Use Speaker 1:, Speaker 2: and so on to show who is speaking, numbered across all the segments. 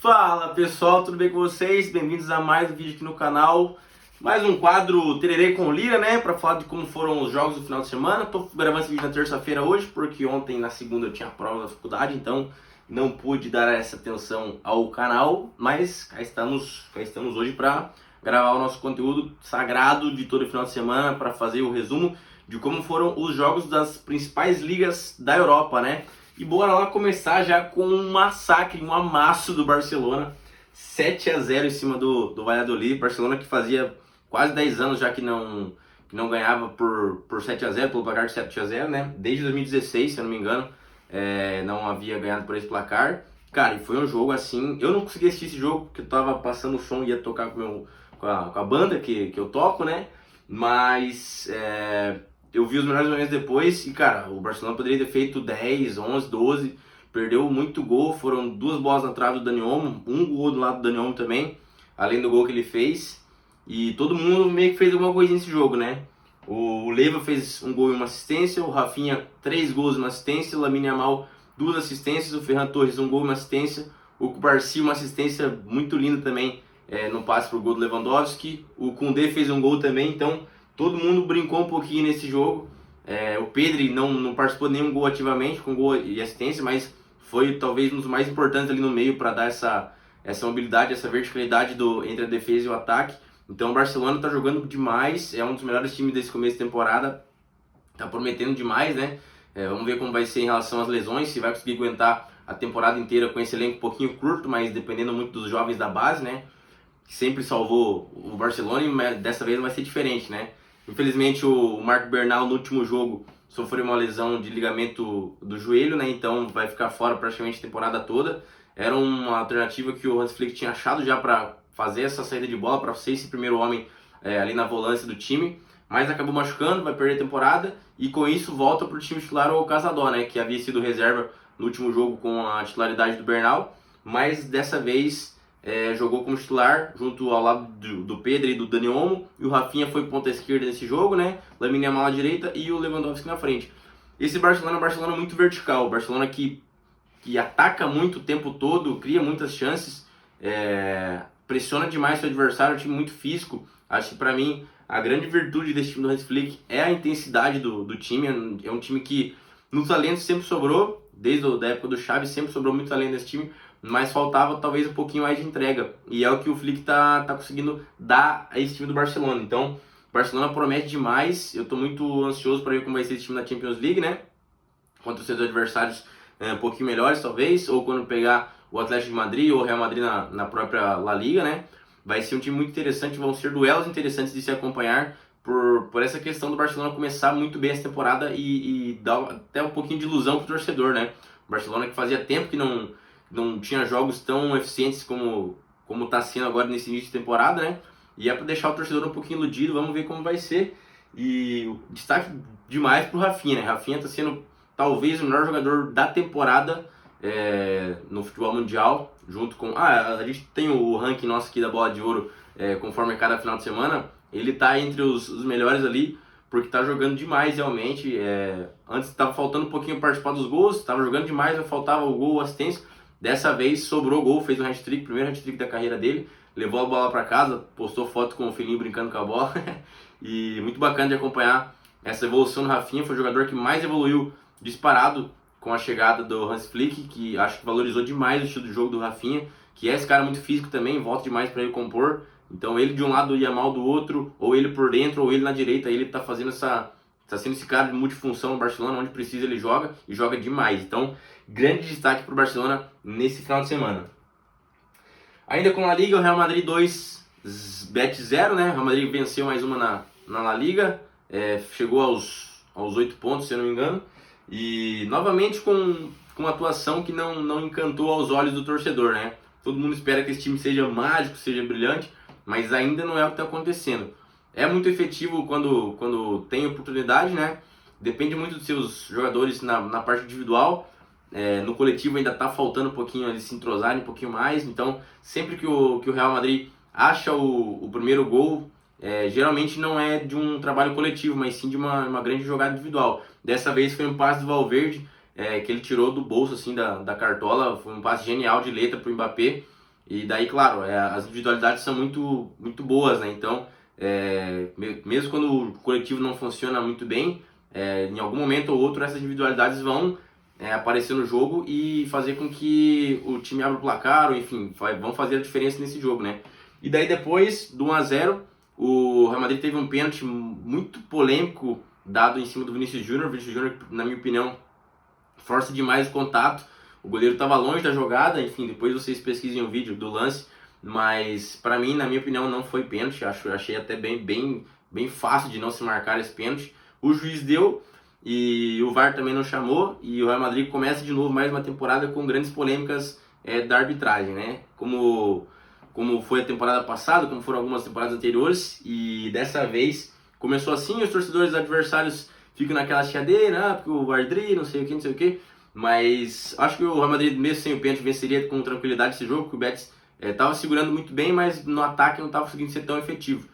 Speaker 1: Fala pessoal, tudo bem com vocês? Bem-vindos a mais um vídeo aqui no canal. Mais um quadro Tererê com Lira, né? Pra falar de como foram os jogos do final de semana. Tô gravando esse vídeo na terça-feira hoje, porque ontem na segunda eu tinha prova da faculdade, então não pude dar essa atenção ao canal. Mas cá estamos hoje pra gravar o nosso conteúdo sagrado de todo final de semana, pra fazer o resumo de como foram os jogos das principais ligas da Europa, né? E bora lá começar já com um massacre, um amasso do Barcelona. 7-0 em cima do Valladolid. Barcelona que fazia quase 10 anos já que não ganhava por 7-0, pelo placar de 7-0, né? Desde 2016, se eu não me engano, não havia ganhado por esse placar. Cara, e foi um jogo assim... Eu não consegui assistir esse jogo porque eu tava passando o som e ia tocar com a banda que eu toco, né? Mas... eu vi os melhores momentos depois e, cara, o Barcelona poderia ter feito 10, 11, 12, perdeu muito gol, foram duas bolas na trave do Dani Olmo, um gol do lado do Dani Olmo também, além do gol que ele fez, e todo mundo meio que fez alguma coisa nesse jogo, né? O Leva fez um gol e uma assistência, o Rafinha 3 gols e uma assistência, o Lamine Yamal 2 assistências, o Ferran Torres um gol e uma assistência, o Cubarsí uma assistência muito linda também, no passe pro gol do Lewandowski, o Koundé fez um gol também, então... Todo mundo brincou um pouquinho nesse jogo. O Pedri não participou de nenhum gol ativamente, com gol e assistência, mas foi talvez um dos mais importantes ali no meio para dar essa mobilidade, essa verticalidade entre a defesa e o ataque. Então o Barcelona está jogando demais, é um dos melhores times desse começo de temporada, está prometendo demais, né? Vamos ver como vai ser em relação às lesões, se vai conseguir aguentar a temporada inteira com esse elenco um pouquinho curto, mas dependendo muito dos jovens da base, né? Que sempre salvou o Barcelona e dessa vez vai ser diferente, né? Infelizmente o Marc Bernal no último jogo sofreu uma lesão de ligamento do joelho, né? Então vai ficar fora praticamente a temporada toda. Era uma alternativa que o Hans Flick tinha achado já para fazer essa saída de bola, para ser esse primeiro homem ali na volância do time, mas acabou machucando, vai perder a temporada e com isso volta para o time titular o Casadó, né? Que havia sido reserva no último jogo com a titularidade do Bernal, mas dessa vez... jogou como titular junto ao lado do Pedri e do Dani Olmo, e o Rafinha foi ponta esquerda nesse jogo, né? Lamine Yamal à direita e o Lewandowski na frente. Esse Barcelona é um Barcelona muito vertical, o Barcelona que ataca muito o tempo todo, cria muitas chances, pressiona demais seu adversário, é um time muito físico. Acho que pra mim a grande virtude desse time do Hans Flick é a intensidade do time, é um time que no talento sempre sobrou, desde a época do Xavi sempre sobrou muito talento nesse time, mas faltava talvez um pouquinho mais de entrega, e é o que o Flick tá conseguindo dar a esse time do Barcelona. Então, o Barcelona promete demais, eu tô muito ansioso para ver como vai ser esse time na Champions League, né? Contra os seus adversários um pouquinho melhores, talvez, ou quando pegar o Atlético de Madrid ou o Real Madrid na própria La Liga, né? Vai ser um time muito interessante, vão ser duelos interessantes de se acompanhar, por essa questão do Barcelona começar muito bem essa temporada e dar até um pouquinho de ilusão pro torcedor, né? O Barcelona que fazia tempo que não tinha jogos tão eficientes como está sendo agora nesse início de temporada, né? E é para deixar o torcedor um pouquinho iludido, vamos ver como vai ser. E destaque demais pro Rafinha, né? Rafinha está sendo talvez o melhor jogador da temporada no futebol mundial, junto com... a gente tem o ranking nosso aqui da Bola de Ouro, conforme cada final de semana, ele tá entre os melhores ali, porque tá jogando demais realmente. Antes estava faltando um pouquinho participar dos gols, estava jogando demais, mas faltava o gol, a assistência. Dessa vez sobrou gol, fez um hat-trick, primeiro hat-trick da carreira dele, levou a bola para casa, postou foto com o filhinho brincando com a bola. E muito bacana de acompanhar essa evolução do Rafinha, foi o jogador que mais evoluiu disparado com a chegada do Hans Flick, que acho que valorizou demais o estilo de jogo do Rafinha, que é esse cara muito físico também, volta demais para ele compor. Então ele de um lado, o Yamal do outro, ou ele por dentro, ou ele na direita, ele tá fazendo tá sendo esse cara de multifunção no Barcelona, onde precisa ele joga, e joga demais. Então, grande destaque para o Barcelona nesse final de semana. Ainda com a Liga, o Real Madrid 2, Bet 0, né? O Real Madrid venceu mais uma na La Liga, chegou aos 8 pontos, se eu não me engano, e novamente com uma atuação que não encantou aos olhos do torcedor, né? Todo mundo espera que esse time seja mágico, seja brilhante, mas ainda não é o que está acontecendo. É muito efetivo quando tem oportunidade, né? Depende muito dos seus jogadores na parte individual. No coletivo ainda está faltando um pouquinho, eles se entrosarem um pouquinho mais. Então, sempre que o Real Madrid acha o primeiro gol, geralmente não é de um trabalho coletivo, mas sim de uma grande jogada individual. Dessa vez foi um passe do Valverde, que ele tirou do bolso assim, da cartola. Foi um passe genial de letra para o Mbappé. E daí, claro, as individualidades são muito, muito boas, né? Então, mesmo quando o coletivo não funciona muito bem, em algum momento ou outro essas individualidades vão aparecer no jogo e fazer com que o time abra o placar, ou enfim, vão fazer a diferença nesse jogo, né? E daí depois, do 1-0, o Real Madrid teve um pênalti muito polêmico dado em cima do Vinícius Júnior. O Vinícius Júnior, na minha opinião, força demais o contato. O goleiro estava longe da jogada, enfim, depois vocês pesquisem o vídeo do lance, mas para mim, na minha opinião, não foi pênalti. Achei até bem fácil de não se marcar esse pênalti. O juiz deu e o VAR também não chamou, e o Real Madrid começa de novo mais uma temporada com grandes polêmicas da arbitragem, né? Como foi a temporada passada, como foram algumas temporadas anteriores, e dessa vez começou assim, os torcedores adversários ficam naquela chiadeira, porque o Vardri, não sei o que, mas acho que o Real Madrid, mesmo sem o pênalti, venceria com tranquilidade esse jogo, porque o Betis estava segurando muito bem, mas no ataque não estava conseguindo ser tão efetivo.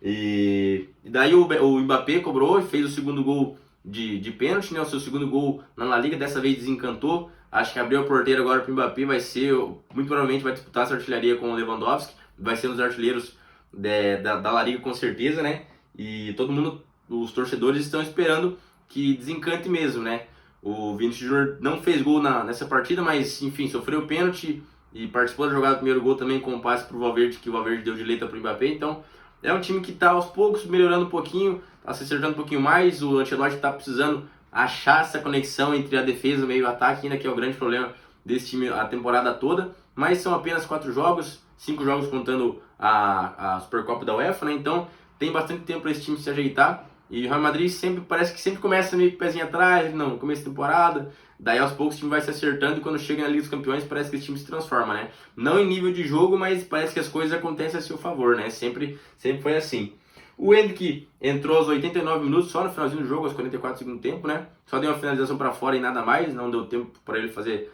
Speaker 1: E daí o Mbappé cobrou e fez o segundo gol de pênalti, né? O seu segundo gol na La Liga, dessa vez desencantou. Acho que abriu a porteira agora para o Mbappé, muito provavelmente vai disputar essa artilharia com o Lewandowski, vai ser um dos artilheiros da La Liga com certeza, né? E todo mundo, os torcedores estão esperando que desencante mesmo, né? O Vinícius Júnior não fez gol nessa partida, mas enfim, sofreu pênalti e participou da jogada do primeiro gol também com um passe para o Valverde, que o Valverde deu de letra para o Mbappé. Então é um time que está aos poucos melhorando um pouquinho, está se acertando um pouquinho mais. O Ancelotti está precisando achar essa conexão entre a defesa e o meio ataque, ainda que é o grande problema desse time a temporada toda. Mas são apenas 4 jogos, 5 jogos contando a Supercopa da UEFA, né? Então tem bastante tempo para esse time se ajeitar. E o Real Madrid parece que sempre começa meio que pezinho atrás, não, começo da temporada, daí aos poucos o time vai se acertando e quando chega na Liga dos Campeões parece que esse time se transforma, né? Não em nível de jogo, mas parece que as coisas acontecem a seu favor, né? Sempre foi assim. O Endrick entrou aos 89 minutos, só no finalzinho do jogo, aos 44 do segundo tempo, né? Só deu uma finalização para fora e nada mais, não deu tempo para ele fazer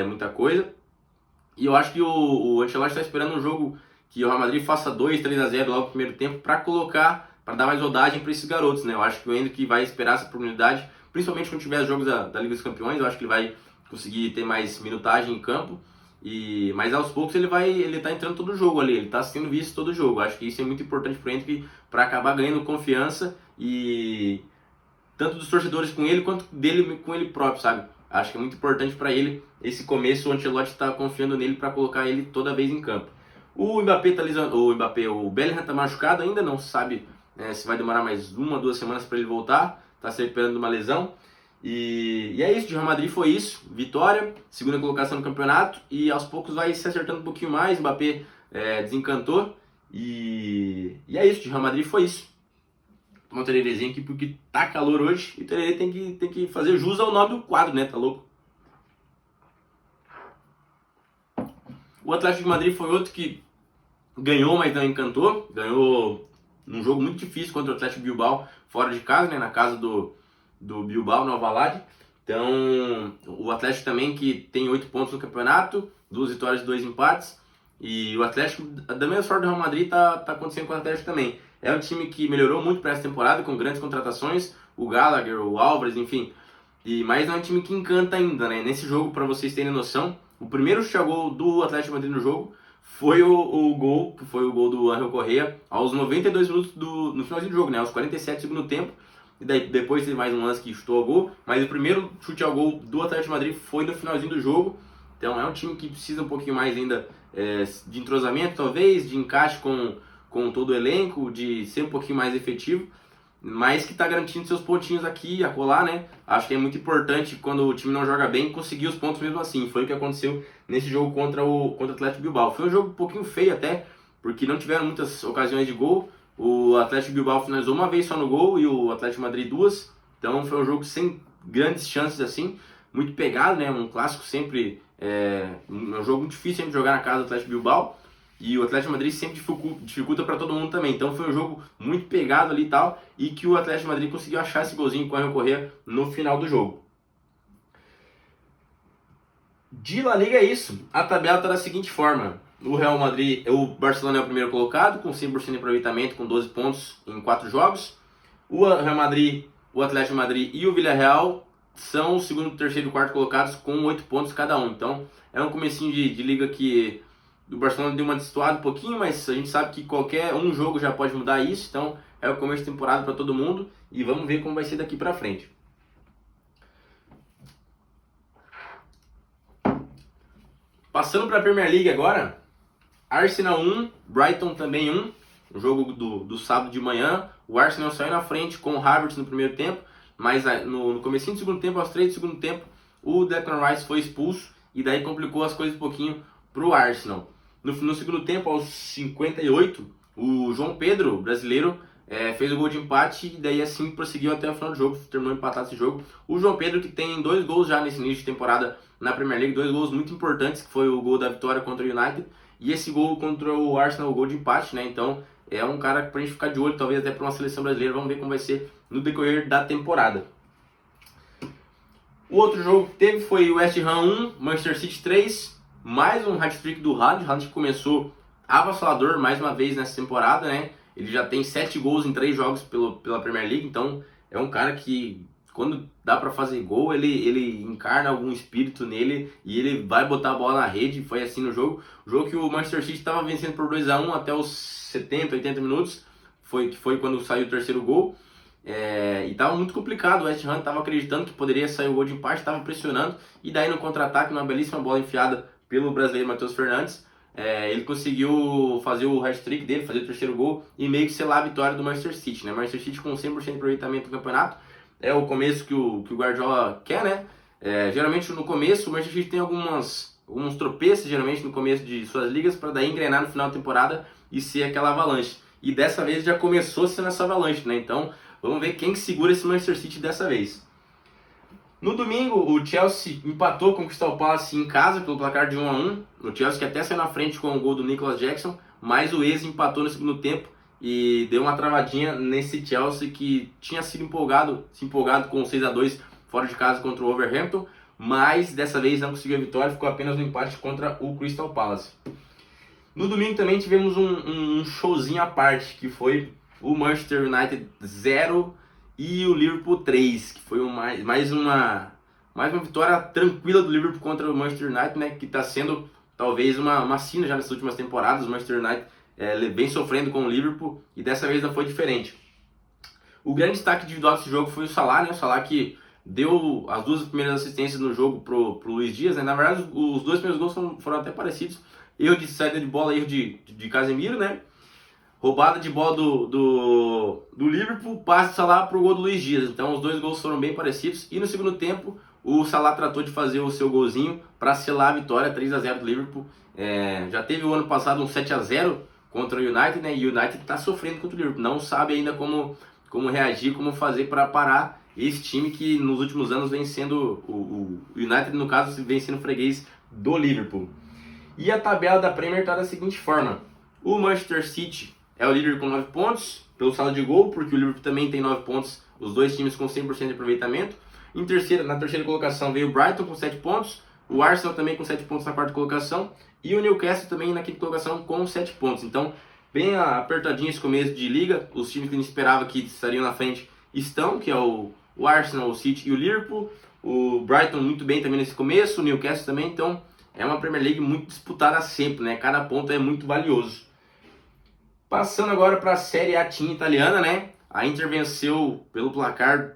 Speaker 1: muita coisa. E eu acho que o Ancelotti está esperando um jogo que o Real Madrid faça 2-3-0 logo no primeiro tempo para dar mais rodagem para esses garotos, né? Eu acho que o Endrick vai esperar essa oportunidade, principalmente quando tiver os jogos da Liga dos Campeões. Eu acho que ele vai conseguir ter mais minutagem em campo, mas aos poucos ele tá entrando todo o jogo ali, ele tá sendo visto todo o jogo. Eu acho que isso é muito importante para o Endrick para acabar ganhando confiança, e tanto dos torcedores com ele quanto dele com ele próprio, sabe? Acho que é muito importante para ele esse começo. O Ancelotti está confiando nele para colocar ele toda vez em campo. O Mbappé o Bellingham tá machucado ainda, não se sabe se vai demorar mais 1 ou 2 semanas para ele voltar, tá se recuperando de uma lesão. E é isso, de Real Madrid foi isso, vitória, segunda colocação no campeonato, e aos poucos vai se acertando um pouquinho mais. Mbappé desencantou, e é isso, de Real Madrid foi isso. Vou tomar um tererezinho aqui porque tá calor hoje, e o tererê tem que fazer jus ao nome do quadro, né, tá louco? O Atlético de Madrid foi outro que ganhou, mas não encantou. Ganhou num jogo muito difícil contra o Atlético Bilbao, fora de casa, né, na casa do Bilbao, no Alvalade. Então, o Atlético também, que tem 8 pontos no campeonato, 2 vitórias e 2 empates. E o Atlético, da mesma sorte do Real Madrid, tá acontecendo com o Atlético também. É um time que melhorou muito para essa temporada, com grandes contratações, o Gallagher, o Álvares, enfim. Mas não é um time que encanta ainda, né? Nesse jogo, para vocês terem noção, o primeiro chute a gol do Atlético Madrid no jogo foi o gol do Ángel Correa aos 92 minutos no finalzinho do jogo, né? Aos 47 do segundo tempo. E daí, depois teve mais um lance que chutou ao gol, mas o primeiro chute ao gol do Atlético de Madrid foi no finalzinho do jogo. Então é um time que precisa um pouquinho mais ainda de entrosamento, talvez, de encaixe com todo o elenco, de ser um pouquinho mais efetivo, mas que está garantindo seus pontinhos aqui e acolá, né? Acho que é muito importante, quando o time não joga bem, conseguir os pontos mesmo assim. Foi o que aconteceu nesse jogo contra o Atlético Bilbao. Foi um jogo um pouquinho feio até, porque não tiveram muitas ocasiões de gol. O Atlético Bilbao finalizou uma vez só no gol e o Atlético Madrid 2. Então foi um jogo sem grandes chances assim, muito pegado, né? Um clássico sempre, um jogo muito difícil sempre de jogar na casa do Atlético Bilbao. E o Atlético Madrid sempre dificulta para todo mundo também. Então foi um jogo muito pegado ali e tal, e que o Atlético Madrid conseguiu achar esse golzinho com o Ángel Correa no final do jogo. De La Liga é isso. A tabela está da seguinte forma. O Real Madrid, o Barcelona é o primeiro colocado, com 100% de aproveitamento, com 12 pontos em 4 jogos. O Real Madrid, o Atlético Madrid e o Villarreal são o segundo, terceiro e quarto colocados com 8 pontos cada um. Então é um comecinho de liga que o Barcelona deu uma destoada um pouquinho, mas a gente sabe que qualquer um jogo já pode mudar isso, então é o começo de temporada para todo mundo e vamos ver como vai ser daqui para frente. Passando para a Premier League agora, Arsenal 1, Brighton também 1, o jogo do sábado de manhã. O Arsenal saiu na frente com o Havertz no primeiro tempo, mas no comecinho do segundo tempo, aos 3 do segundo tempo, o Declan Rice foi expulso e daí complicou as coisas um pouquinho para o Arsenal. No segundo tempo, aos 58, o João Pedro, brasileiro, fez o gol de empate e daí assim prosseguiu até o final do jogo, terminou empatado esse jogo. O João Pedro, que tem 2 gols já nesse início de temporada na Premier League, 2 gols muito importantes, que foi o gol da vitória contra o United e esse gol contra o Arsenal, o gol de empate, né? Então é um cara pra gente ficar de olho, talvez até para uma seleção brasileira. Vamos ver como vai ser no decorrer da temporada. O outro jogo que teve foi o West Ham 1, Manchester City 3, mais um hat-trick do Haaland. O Haaland começou avassalador mais uma vez nessa temporada, né? Ele já tem 7 gols em 3 jogos pela Premier League, então é um cara que quando dá para fazer gol, ele encarna algum espírito nele e ele vai botar a bola na rede. Foi assim no jogo. O jogo que o Manchester City estava vencendo por 2-1 até os 70, 80 minutos, que foi quando saiu o terceiro gol. E estava muito complicado. O West Ham estava acreditando que poderia sair o gol de empate, estava pressionando. E daí no contra-ataque, uma belíssima bola enfiada pelo brasileiro Matheus Fernandes, ele conseguiu fazer o hat-trick dele, fazer o terceiro gol e meio que selar a vitória do Manchester City, né? Manchester City com 100% de aproveitamento do campeonato. É o começo que o Guardiola quer, né? Geralmente no começo o Manchester City tem alguns tropeços, geralmente no começo de suas ligas, para daí engrenar no final da temporada e ser aquela avalanche. E dessa vez já começou sendo essa avalanche, né? Então vamos ver quem que segura esse Manchester City dessa vez. No domingo, o Chelsea empatou com o Crystal Palace em casa pelo placar de 1-1. O Chelsea que até saiu na frente com o gol do Nicolas Jackson, mas o ex empatou no segundo tempo e deu uma travadinha nesse Chelsea que tinha se empolgado com o 6-2 fora de casa contra o Wolverhampton, mas dessa vez não conseguiu a vitória, ficou apenas no empate contra o Crystal Palace. No domingo também tivemos um showzinho à parte, que foi o Manchester United 0 e o Liverpool 3, que foi mais uma vitória tranquila do Liverpool contra o Manchester United, né, que está sendo talvez uma sina já nessas últimas temporadas. O Manchester United vem sofrendo com o Liverpool e dessa vez não foi diferente. O grande destaque individual desse jogo foi o Salah, né? O Salah que deu as 2 primeiras assistências no jogo pro Luis Dias, né? Na verdade, os 2 primeiros gols foram até parecidos. Erro de saída de bola, erro de Casemiro, né? Roubada de bola do Liverpool, passe do Salah pro gol do Luis Dias. Então os 2 gols foram bem parecidos. E no segundo tempo, o Salah tratou de fazer o seu golzinho para selar a vitória, 3-0 do Liverpool. Já teve o ano passado um 7-0 contra o United, né? E o United está sofrendo contra o Liverpool. Não sabe ainda como reagir, como fazer para parar esse time que nos últimos anos vem sendo, o United no caso, vem sendo freguês do Liverpool. E a tabela da Premier está da seguinte forma: o Manchester City é o líder com 9 pontos, pelo saldo de gol, porque o Liverpool também tem 9 pontos, os 2 times com 100% de aproveitamento. Na terceira colocação veio o Brighton com 7 pontos, o Arsenal também com 7 pontos na quarta colocação, e o Newcastle também na quinta colocação com 7 pontos. Então, bem apertadinho esse começo de liga. Os times que a gente esperava que estariam na frente estão, que é o Arsenal, o City e o Liverpool. O Brighton muito bem também nesse começo, o Newcastle também. Então, é uma Premier League muito disputada sempre, né? Cada ponto é muito valioso. Passando agora para a Série A Team italiana, né? A Inter venceu pelo placar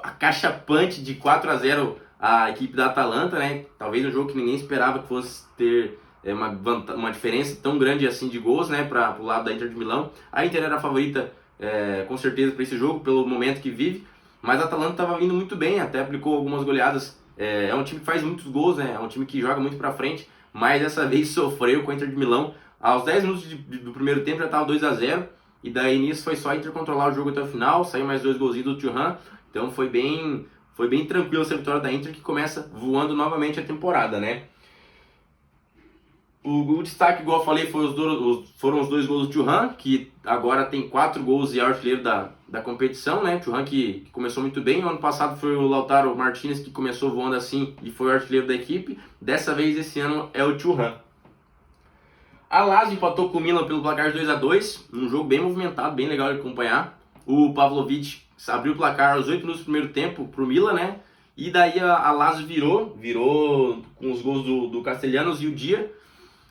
Speaker 1: acachapante de 4-0 a equipe da Atalanta, né? Talvez um jogo que ninguém esperava que fosse ter uma diferença tão grande assim de gols, né, para o lado da Inter de Milão. A Inter era a favorita com certeza para esse jogo, pelo momento que vive, mas a Atalanta estava vindo muito bem, até aplicou algumas goleadas. É um time que faz muitos gols, né? É um time que joga muito para frente, mas dessa vez sofreu com a Inter de Milão. Aos 10 minutos do primeiro tempo já estava 2-0, e daí nisso foi só a Inter controlar o jogo até o final, saiu mais 2 golzinhos do Thuram, então foi bem tranquilo essa vitória da Inter, que começa voando novamente a temporada, né? O destaque, igual eu falei, foram os 2 gols do Thuram, que agora tem 4 gols e é artilheiro da competição, né? Thuram que começou muito bem. O ano passado foi o Lautaro Martinez que começou voando assim e foi o artilheiro da equipe. Dessa vez, esse ano, é o Thuram. A Lazio empatou com o Milan pelo placar de 2-2, um jogo bem movimentado, bem legal de acompanhar. O Pavlovic abriu o placar aos 8 minutos do primeiro tempo pro Milan, né? E daí a Lazio virou com os gols do Castellanos e o Dia.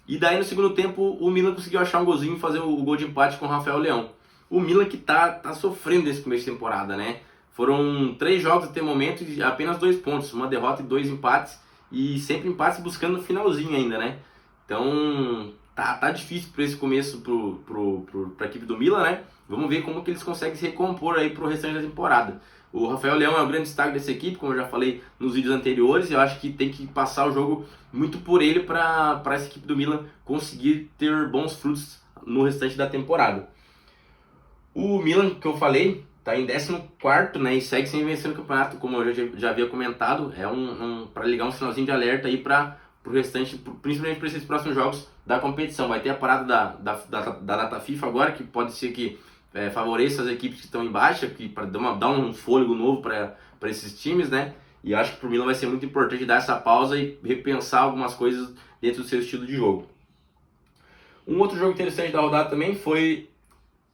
Speaker 1: E daí no segundo tempo o Milan conseguiu achar um golzinho e fazer o gol de empate com o Rafael Leão. O Milan que tá sofrendo nesse começo de temporada, né? Foram 3 jogos até o momento e apenas 2 pontos, uma derrota e 2 empates, e sempre empates buscando no finalzinho ainda, né? Então tá difícil para esse começo pra equipe do Milan, né? Vamos ver como que eles conseguem se recompor aí pro restante da temporada. O Rafael Leão é o grande destaque dessa equipe, como eu já falei nos vídeos anteriores, e eu acho que tem que passar o jogo muito por ele para essa equipe do Milan conseguir ter bons frutos no restante da temporada. O Milan, que eu falei, está em 14º, né, e segue sem vencer no campeonato, como eu já havia comentado. É para ligar um sinalzinho de alerta aí para o restante, principalmente para esses próximos jogos da competição. Vai ter a parada da data FIFA agora, que pode ser que favoreça as equipes que estão em baixa, para dar um fôlego novo para esses times, né? E acho que para o Milan vai ser muito importante dar essa pausa e repensar algumas coisas dentro do seu estilo de jogo. Um outro jogo interessante da rodada também foi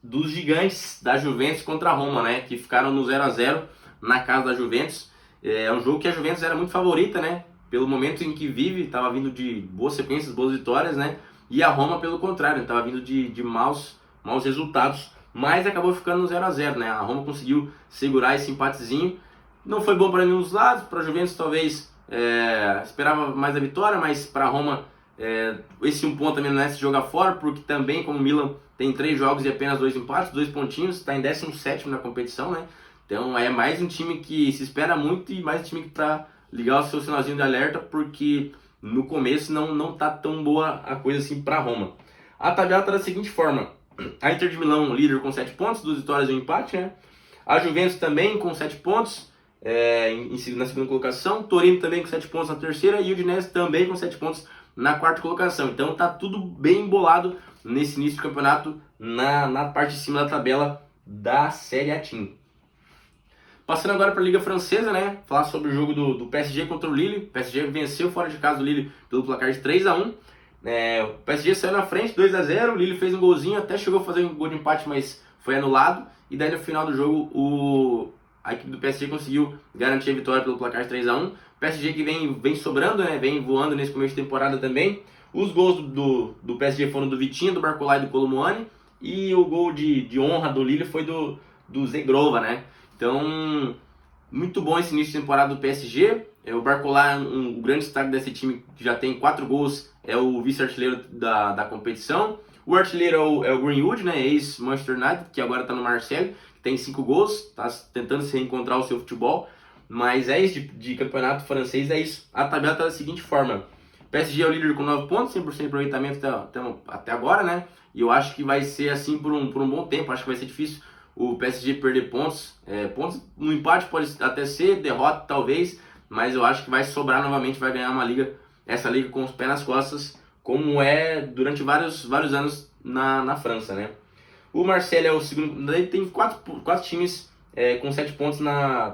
Speaker 1: dos gigantes da Juventus contra a Roma, né? Que ficaram no 0-0 na casa da Juventus. É um jogo que a Juventus era muito favorita, né? Pelo momento em que vive, estava vindo de boas sequências, boas vitórias, né? E a Roma, pelo contrário, estava vindo de maus resultados, mas acabou ficando no 0-0, né? A Roma conseguiu segurar esse empatezinho. Não foi bom para nenhum dos lados. Para a Juventus talvez esperava mais a vitória, mas para a Roma esse um ponto também não é se jogar fora, porque também, como o Milan tem 3 jogos e apenas 2 empates, 2 pontinhos, está em 17º na competição, né? Então é mais um time que se espera muito e mais um time que para ligar o seu sinalzinho de alerta, porque no começo não tá tão boa a coisa assim para Roma. A tabela está da seguinte forma: a Inter de Milão líder com 7 pontos, 2 vitórias e um empate, né? A Juventus também com 7 pontos na segunda colocação, Torino também com 7 pontos na terceira e o Udinese também com 7 pontos na quarta colocação. Então tá tudo bem embolado nesse início do campeonato na parte de cima da tabela da Série A Team. Passando agora para a Liga Francesa, né? Falar sobre o jogo do PSG contra o Lille. O PSG venceu fora de casa do Lille pelo placar de 3-1. O PSG saiu na frente, 2-0. O Lille fez um golzinho, até chegou a fazer um gol de empate, mas foi anulado. E daí no final do jogo a equipe do PSG conseguiu garantir a vitória pelo placar de 3-1. O PSG que vem sobrando, né? Vem voando nesse começo de temporada também. Os gols do PSG foram do Vitinho, do Barcola e do Kolo Muani. E o gol de honra do Lille foi do Zegrova, né? Então, muito bom esse início de temporada do PSG. O Barcola, um grande destaque desse time, que já tem 4 gols, é o vice-artilheiro da competição. O artilheiro é o Greenwood, né? Ex-Manchester United, que agora está no Marseille, que tem 5 gols, está tentando se reencontrar o seu futebol. Mas é isso, de campeonato francês é isso. A tabela está da seguinte forma: PSG é o líder com 9 pontos, 100% de aproveitamento até agora, né? E eu acho que vai ser assim por um bom tempo. Acho que vai ser difícil o PSG perder pontos. Pontos no empate pode até ser, derrota talvez, mas eu acho que vai sobrar novamente, vai ganhar essa liga com os pés nas costas, como é durante vários anos na França, né? O Marseille é o segundo, daí tem 4 times com 7 pontos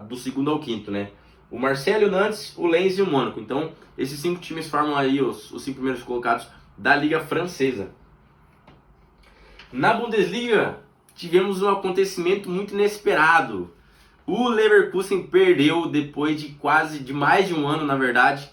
Speaker 1: do segundo ao quinto, né? O Marseille, o Nantes, o Lens e o Mônaco. Então, esses 5 times formam aí os 5 primeiros colocados da Liga Francesa. Na Bundesliga, tivemos um acontecimento muito inesperado. O Leverkusen perdeu depois de mais de um ano, na verdade,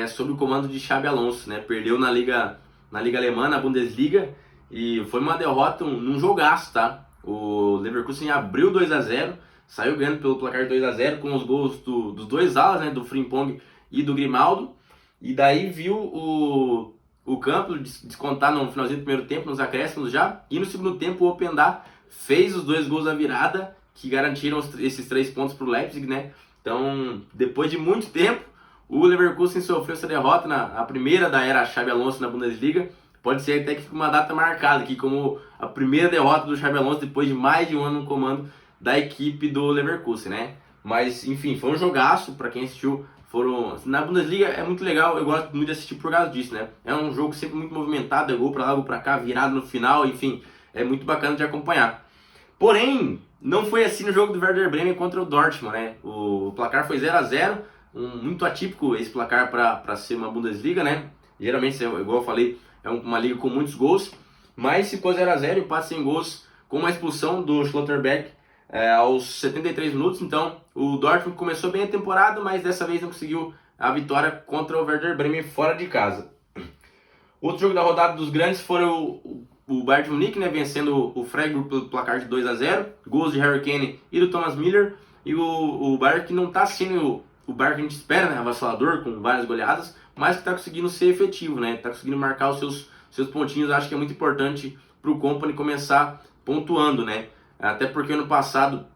Speaker 1: sob o comando de Xabi Alonso, né? Perdeu na Liga Alemã, na Bundesliga, e foi uma derrota num jogaço, tá? O Leverkusen abriu 2-0, saiu ganhando pelo placar de 2-0 com os gols dos 2 alas, né? Do Frimpong e do Grimaldo. E daí viu o campo descontar no finalzinho do primeiro tempo, nos acréscimos já. E no segundo tempo o Openda fez os 2 gols da virada, que garantiram esses 3 pontos para o Leipzig, né? Então, depois de muito tempo, o Leverkusen sofreu essa derrota a primeira da era Xabi Alonso na Bundesliga. Pode ser até que fique uma data marcada aqui como a primeira derrota do Xabi Alonso depois de mais de um ano no comando da equipe do Leverkusen, né? Mas, enfim, foi um jogaço para quem assistiu. Na Bundesliga é muito legal, eu gosto muito de assistir por causa disso, né? É um jogo sempre muito movimentado, é gol para lá, gol para cá, virado no final, enfim, é muito bacana de acompanhar. Porém, não foi assim no jogo do Werder Bremen contra o Dortmund, né? O placar foi 0-0, muito atípico esse placar para ser uma Bundesliga, né? Geralmente, igual eu falei, é uma liga com muitos gols, mas ficou 0-0, empate sem gols, com uma expulsão do Schlotterbeck aos 73 minutos. Então, o Dortmund começou bem a temporada, mas dessa vez não conseguiu a vitória contra o Werder Bremen fora de casa. Outro jogo da rodada dos grandes foi o Bayern de Munique, né, vencendo o Freiburg pelo placar de 2-0, gols de Harry Kane e do Thomas Müller, e o Bayern que não está sendo o Bayern que a gente espera, né, avassalador, com várias goleadas, mas que está conseguindo ser efetivo, né, está conseguindo marcar os seus pontinhos. Acho que é muito importante para o Kompany começar pontuando, né, até porque ano passado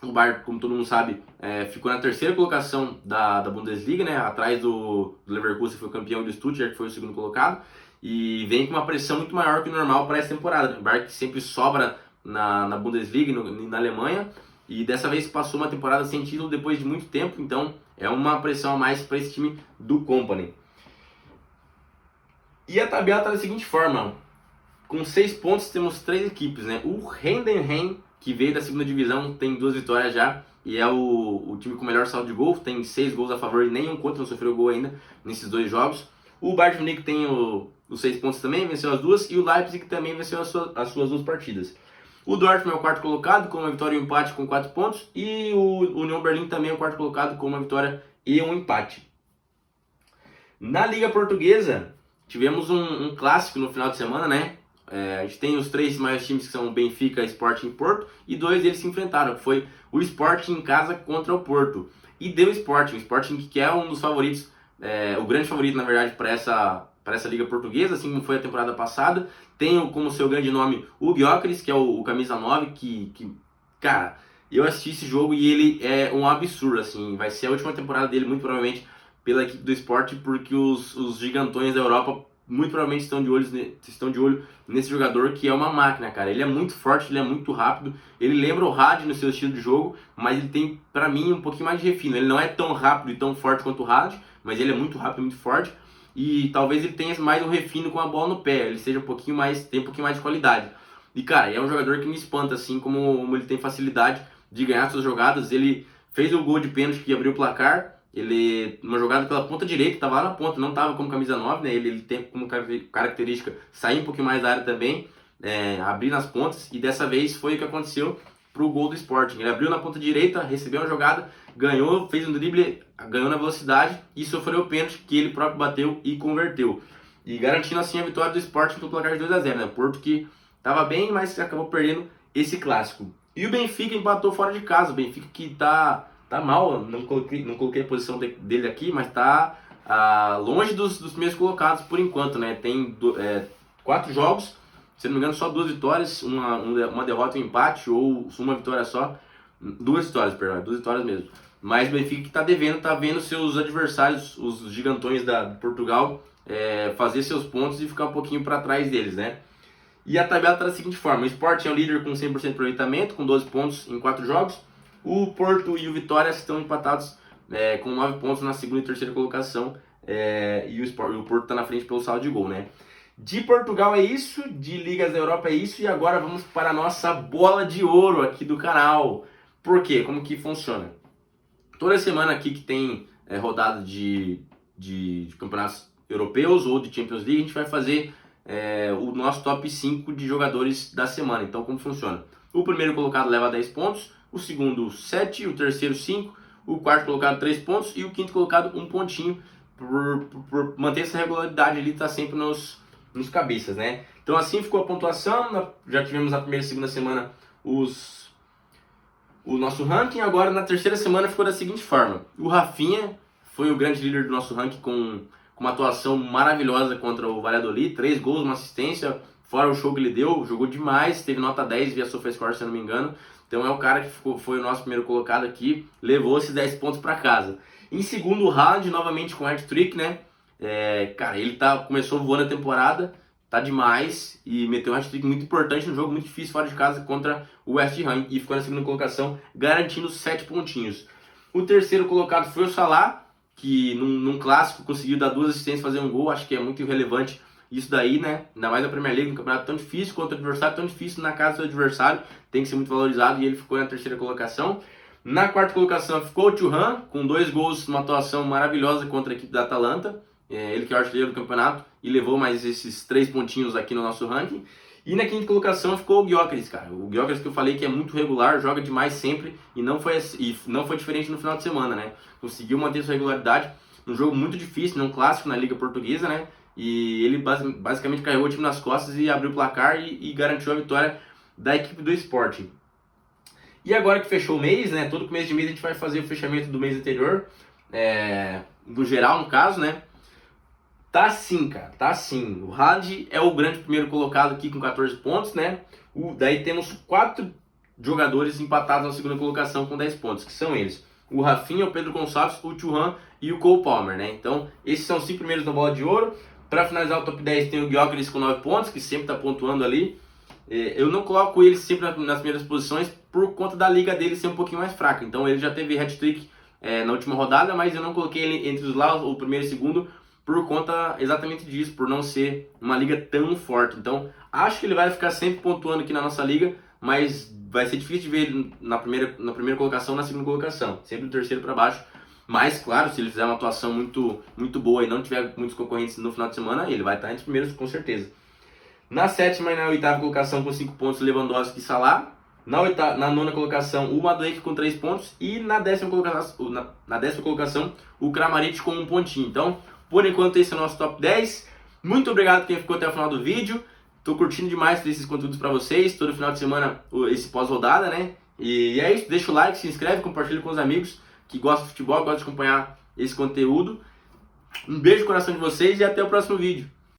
Speaker 1: o Bayern, como todo mundo sabe, ficou na terceira colocação da Bundesliga, né, atrás do Leverkusen, que foi o campeão, do Stuttgart, que foi o segundo colocado, e vem com uma pressão muito maior que o normal para essa temporada, né? O Bayern que sempre sobra na Bundesliga e na Alemanha, e dessa vez passou uma temporada sem título depois de muito tempo, então é uma pressão a mais para esse time do Kompany. E a tabela está da seguinte forma: com 6 pontos temos 3 equipes, né? O Heidenheim, que veio da segunda divisão, tem 2 vitórias já, e é o time com o melhor saldo de gol, tem 6 gols a favor e nenhum contra, não sofreu gol ainda nesses 2 jogos. O Bayern de Munique tem os 6 pontos também, venceu as 2, e o Leipzig também venceu as suas 2 partidas. O Dortmund é o quarto colocado, com uma vitória e um empate com 4 pontos, e o Union Berlin também é o quarto colocado, com uma vitória e um empate. Na Liga Portuguesa, tivemos um clássico no final de semana, né? A gente tem os 3 maiores times, que são o Benfica, Sporting e Porto, e 2 deles se enfrentaram, que foi o Sporting em casa contra o Porto. E deu o Sporting que é um dos favoritos, o grande favorito, na verdade, para essa Liga Portuguesa, assim como foi a temporada passada. Tem como seu grande nome o Gyökeres, que é o camisa 9, que, cara, eu assisti esse jogo e ele é um absurdo, assim, vai ser a última temporada dele, muito provavelmente, pela equipe do Sporting, porque os gigantões da Europa muito provavelmente estão de olho nesse jogador, que é uma máquina, cara. Ele é muito forte, ele é muito rápido, ele lembra o Haaland no seu estilo de jogo, mas ele tem, pra mim, um pouquinho mais de refino. Ele não é tão rápido e tão forte quanto o Haaland, mas ele é muito rápido e muito forte, e talvez ele tenha mais um refino com a bola no pé, ele seja tem um pouquinho mais de qualidade. E, cara, é um jogador que me espanta, assim, como ele tem facilidade de ganhar suas jogadas. Ele fez o gol de pênalti que abriu o placar, uma jogada pela ponta direita, estava lá na ponta, não estava como camisa 9, né? Ele tem como característica sair um pouquinho mais da área também, abrir nas pontas, e dessa vez foi o que aconteceu pro gol do Sporting. Ele abriu na ponta direita, recebeu uma jogada, ganhou, fez um drible, ganhou na velocidade e sofreu o pênalti que ele próprio bateu e converteu. E garantindo assim a vitória do Sporting pelo placar de 2-0, né? Porto que estava bem, mas acabou perdendo esse clássico. E o Benfica empatou fora de casa, o Benfica que tá mal, não coloquei a posição dele aqui, mas tá longe dos primeiros colocados por enquanto, né? Tem 4 jogos, se não me engano só 2 vitórias, uma derrota e um empate, ou uma vitória só, 2 vitórias mesmo. Mas o Benfica que tá devendo, tá vendo seus adversários, os gigantões de Portugal, fazer seus pontos e ficar um pouquinho para trás deles, né? E a tabela tá da seguinte forma: o Sporting é o líder com 100% de aproveitamento, com 12 pontos em 4 jogos. O Porto e o Vitória estão empatados com 9 pontos na segunda e terceira colocação, e o Porto está na frente pelo saldo de gol, né? De Portugal é isso, de Ligas da Europa é isso, e agora vamos para a nossa bola de ouro aqui do canal. Por quê? Como que funciona? Toda semana aqui que tem rodada de campeonatos europeus ou de Champions League, a gente vai fazer o nosso top 5 de jogadores da semana. Então, como funciona? O primeiro colocado leva 10 pontos, o segundo 7, o terceiro 5, o quarto colocado 3 pontos e o quinto colocado 1 pontinho, por manter essa regularidade ali, tá sempre nos cabeças, né? Então assim ficou a pontuação. Já tivemos na primeira e segunda semana o nosso ranking. Agora na terceira semana ficou da seguinte forma: o Rafinha foi o grande líder do nosso ranking com uma atuação maravilhosa contra o Valladolid, 3 gols, uma assistência, fora o show que ele deu, jogou demais, teve nota 10 via SofaScore, se eu não me engano. Então é o cara que foi o nosso primeiro colocado aqui, levou esses 10 pontos para casa. Em segundo, o Haaland, novamente com hat-trick, né? Cara, ele começou voando a temporada, tá demais, e meteu um hat-trick muito importante no jogo muito difícil fora de casa contra o West Ham, e ficou na segunda colocação, garantindo 7 pontinhos. O terceiro colocado foi o Salah, que num clássico conseguiu dar 2 assistências e fazer um gol. Acho que é muito irrelevante isso daí, né? Ainda mais na Premier League, um campeonato tão difícil, contra o adversário tão difícil, na casa do adversário, tem que ser muito valorizado, e ele ficou na terceira colocação. Na quarta colocação ficou o Thuram, com 2 gols, uma atuação maravilhosa contra a equipe da Atalanta, ele que é o artilheiro do campeonato, e levou mais esses 3 pontinhos aqui no nosso ranking. E na quinta colocação ficou o Gyökeres, cara. O Gyökeres que eu falei que é muito regular, joga demais sempre, e não foi diferente no final de semana, né? Conseguiu manter sua regularidade num jogo muito difícil, num clássico na Liga Portuguesa, né? e ele basicamente carregou o time nas costas e abriu o placar e garantiu a vitória da equipe do Sporting. E agora que fechou o mês, né, todo começo de mês a gente vai fazer o fechamento do mês anterior, do geral no caso, né. Tá assim, cara, tá assim. O Haaland é o grande primeiro colocado aqui com 14 pontos, né. Daí temos 4 jogadores empatados na segunda colocação com 10 pontos, que são eles: o Rafinha, o Pedro Gonçalves, o Thuram e o Cole Palmer, né. Então, esses são os 5 primeiros na bola de ouro. Para finalizar o top 10 tem o Gyökeres com 9 pontos, que sempre tá pontuando ali. Eu não coloco ele sempre nas primeiras posições por conta da liga dele ser um pouquinho mais fraca. Então ele já teve hat-trick na última rodada, mas eu não coloquei ele entre os lá, o primeiro e o segundo, por conta exatamente disso, por não ser uma liga tão forte. Então acho que ele vai ficar sempre pontuando aqui na nossa liga, mas vai ser difícil de ver ele na primeira colocação, na segunda colocação, sempre do terceiro para baixo. Mas claro, se ele fizer uma atuação muito boa e não tiver muitos concorrentes no final de semana, ele vai estar entre os primeiros com certeza. Na sétima e na oitava colocação com 5 pontos, Lewandowski e Salah. Na nona colocação, o Madueke com 3 pontos. E na décima colocação, o Kramaric com 1 pontinho. Então, por enquanto, esse é o nosso top 10. Muito obrigado quem ficou até o final do vídeo. Tô curtindo demais esses conteúdos para vocês. Todo final de semana, esse pós-rodada, né? E é isso. Deixa o like, se inscreve, compartilha com os amigos que gostam de futebol, gostam de acompanhar esse conteúdo. Um beijo no coração de vocês e até o próximo vídeo.